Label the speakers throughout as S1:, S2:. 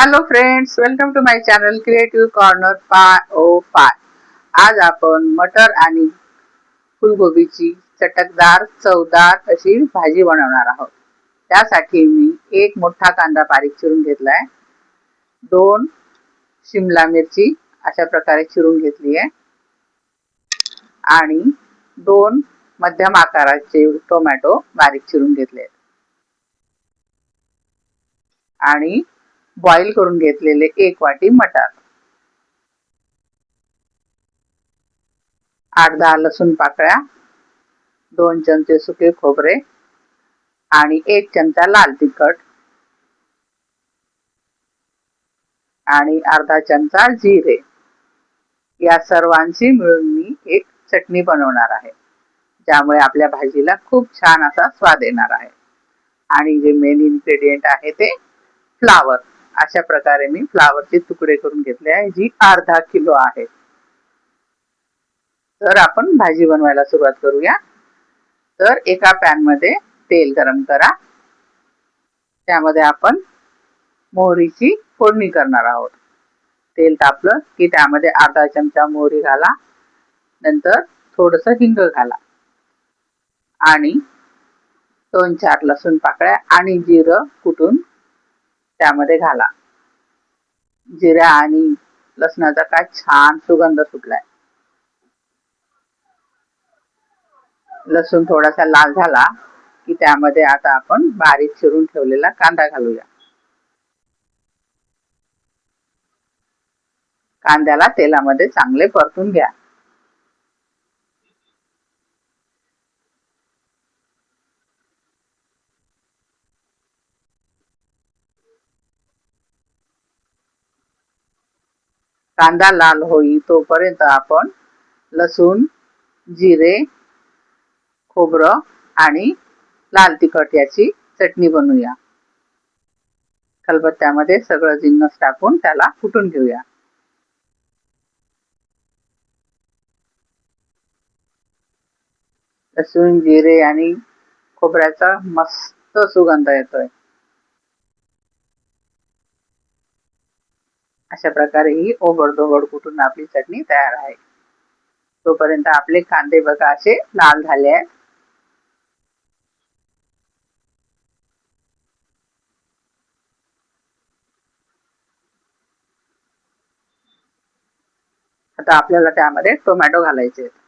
S1: Hello friends, welcome to my channel creative corner 505। आज आपण मटर आणि फुलगोबीची चटकदार चवदार अशी भाजी बनवणार आहोत। त्यासाठी मी एक मोठा कांदा बारीक चिरून घेतलाय, 2 शिमला मिरची अशा प्रकारे चिरून घेतली आहे आणि 2 मध्यम आकाराचे टोमॅटो बारीक चिरून घेतले आणि बॉईल करून घेतलेले 1 वाटी मटार, 8-10 लसूण पाकळ्या, 2 चमचे सुके खोबरे आणि 1 चमचा लाल तिखट आणि अर्धा चमचा जिरे। या सर्वांची मिळून मी एक चटणी बनवणार आहे, ज्यामुळे आपल्या भाजीला खूप छान असा स्वाद येणार आहे। आणि जे मेन इन्ग्रेडियंट आहे ते फ्लावर। अशा प्रकारे मी फ्लावरचे तुकडे करून घेतले आहे, जी अर्धा किलो आहे। तर आपण भाजी बनवायला सुरुवात करूया। तर एका पॅन मध्ये तेल गरम करा, त्यामध्ये आपण मोहरीची फोडणी करणार आहोत। तेल तापलं की त्यामध्ये अर्धा चमचा मोहरी घाला, नंतर थोडंसं हिंग घाला आणि 2-4 लसूण पाकळ्या आणि जिरं कुटून त्यामध्ये घाला। जिरा आणि लसणाचा काय छान सुगंध सुटलाय। लसूण थोडासा लाल झाला की त्यामध्ये आता आपण बारीक चिरून ठेवलेला कांदा घालूया। कांद्याला तेलामध्ये चांगले परतून घ्या। कांदा लाल होई तोपर्यंत आपण लसूण, जिरे, खोबरं आणि लाल तिखट याची चटणी बनवूया। खलबत्त्यामध्ये सगळं जिन्नस टाकून त्याला कुटून घेऊया। लसूण, जिरे आणि खोबऱ्याचा मस्त सुगंध येतोय। अशा प्रकारे ही ओबडधोबड कुटून आपली चटणी तयार आहे। तोपर्यंत आपले कांदे बघा असे लाल झाले आहेत। आता आपल्याला त्यामध्ये टोमॅटो घालायचे आहेत।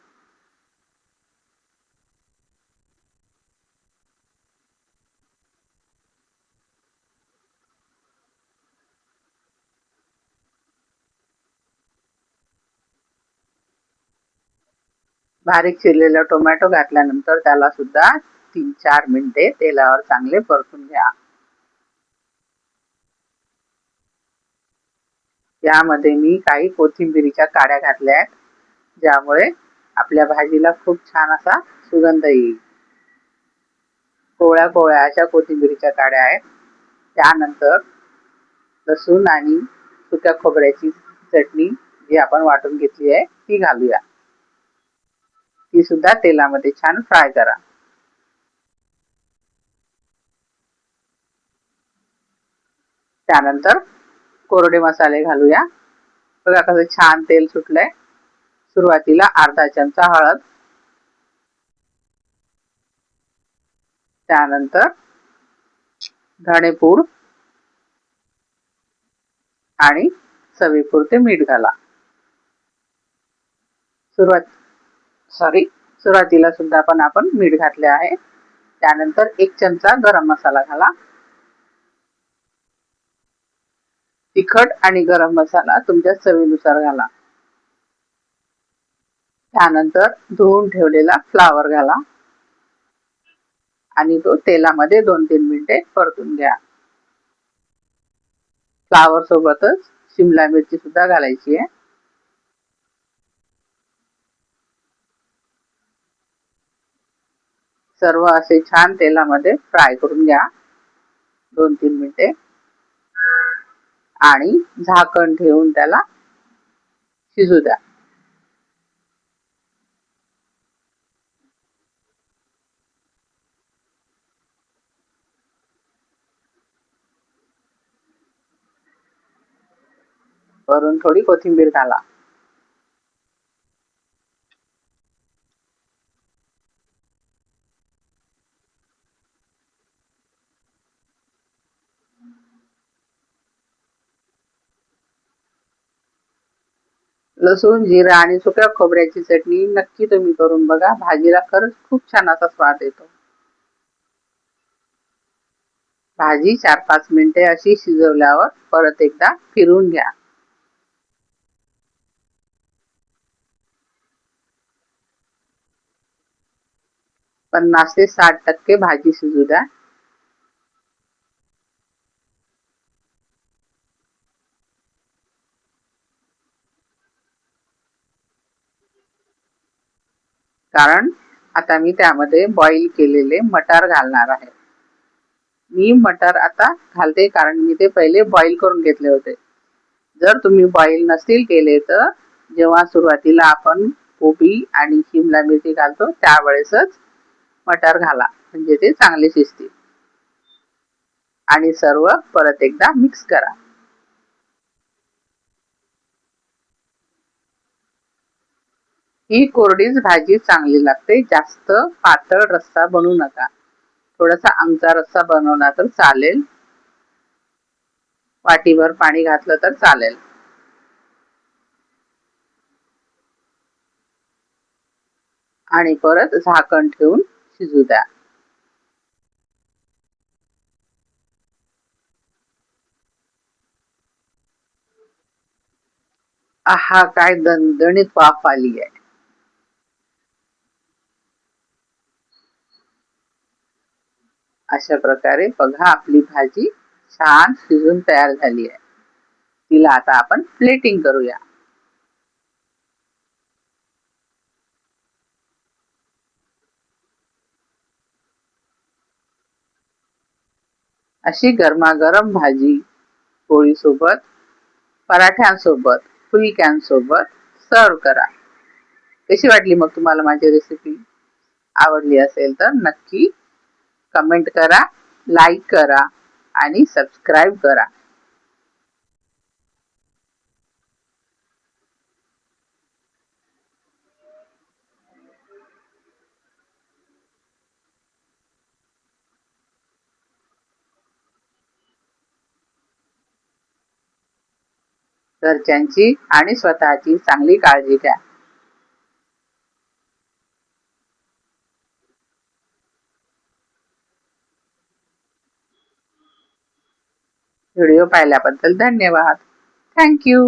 S1: बारीक चिरलेला टोमॅटो घातल्यानंतर त्याला सुद्धा 3-4 मिनिटे तेलावर चांगले परतून घ्या। यामध्ये मी काही कोथिंबीरीच्या काड्या घातल्या आहेत, ज्यामुळे आपल्या भाजीला खूप छान असा सुगंध येईल। कोवळ्या कोवळ्या अशा कोथिंबीरीच्या काड्या आहेत। त्यानंतर लसूण आणि सुक्या खोबऱ्याची चटणी जी आपण वाटून घेतली आहे ती घालूया। ती सुद्धा तेलामध्ये छान फ्राय करा। त्यानंतर कोरडे मसाले घालूया। बघा कसं छान तेल सुटलंय। सुरुवातीला अर्धा चमचा हळद, त्यानंतर धणेपूड आणि चवीपुरते मीठ घाला। सुरुवातीला सुद्धा आपण मीठ घातले आहे। त्यानंतर 1 चमचा गरम मसाला घाला। तिखट आणि गरम मसाला तुमच्या चवीनुसार घाला। त्यानंतर धुवून ठेवलेला फ्लावर घाला आणि तो तेलामध्ये 2-3 मिनिटे परतून घ्या। फ्लावर सोबतच शिमला मिरची सुद्धा घालायची आहे। सर्व असे छान तेलामध्ये फ्राय करून घ्या 2-3 मिनिटे आणि झाकण ठेवून त्याला शिजू द्या। वरून थोडी कोथिंबीर घाला. लसूण, जिरा आणि सुक्या खोबऱ्याची चटणी नक्की तुम्ही करून बघा. भाजीला खरंच खूप छान असा स्वाद येतो. भाजी 4-5 मिनिटे अशी शिजवल्यावर परत एकदा फिरवून घ्या. 50 ते 60% भाजी शिजू द्या. कारण आता मी त्यामध्ये बॉईल केलेले मटार घालणार आहे. मी मटार आता घालते कारण मी ते पहिले बॉईल करून घेतले होते. जर तुम्ही बॉईल नसतील केले तर जेव्हा सुरुवातीला आपण कोबी आणि शिमला मिरची घालतो त्यावेळेसच मटार घाला, म्हणजे ते चांगले शिजतील. आणि सर्व परत एकदा मिक्स करा. ही कोरडीच भाजी चांगली लागते. जास्त पातळ रस्सा बनवू नका. थोडासा आमचा रस्सा बनवला तर चालेल. वाटीभर पाणी घातलं तर चालेल. आणि परत झाकण ठेवून शिजू द्या. आहा, काय दणदणीत वाफ आली आहे. अशा प्रकारे बघा आपली भाजी छान शिजून तयार झाली आहे. तिला आता आपण प्लेटिंग करूया. अशी गरमागरम भाजी पोळीसोबत, पराठ्यांसोबत, फुलक्यांसोबत सर्व करा. कशी वाटली मग तुम्हाला माझी रेसिपी? आवडली असेल तर नक्की कमेंट करा, लाईक करा आणि सबस्क्राईब करा. घरच्यांची आणि स्वतःची चांगली काळजी घ्या. व्हिडिओ पाहिल्याबद्दल धन्यवाद. Thank you.